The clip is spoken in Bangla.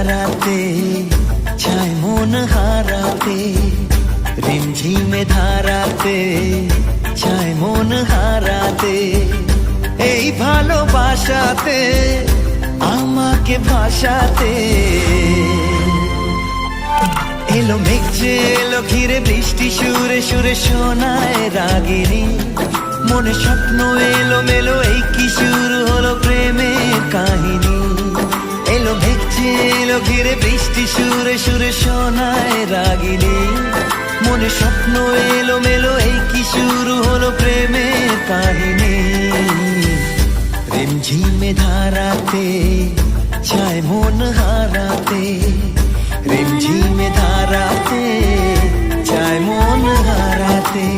ধারাতে চায় মন হারাতে, রিমঝিমে ধারাতে চায় মন হারাতে, এই ভালোবাসাতে আমাকে ভাসাতে। এলো মেঘ যে এলো ঘিরে বৃষ্টি সুরে সুরে শোনায় রাগিনী, মনে স্বপ্ন এলো মেলো এই কি শুরু হলো প্রেমের কাহিনী। এলো মেঘ যে এলো ঘিরে বৃষ্টি সুরে সুরে শোনায় রাগিনী, মনে স্বপ্ন এলো মেলো এই কি শুরু হলো প্রেমের কাহিনী। রিমঝিমে ধারাতে চায় মন হারাতে, রিমঝিমে ধারাতে চায় মন হারাতে।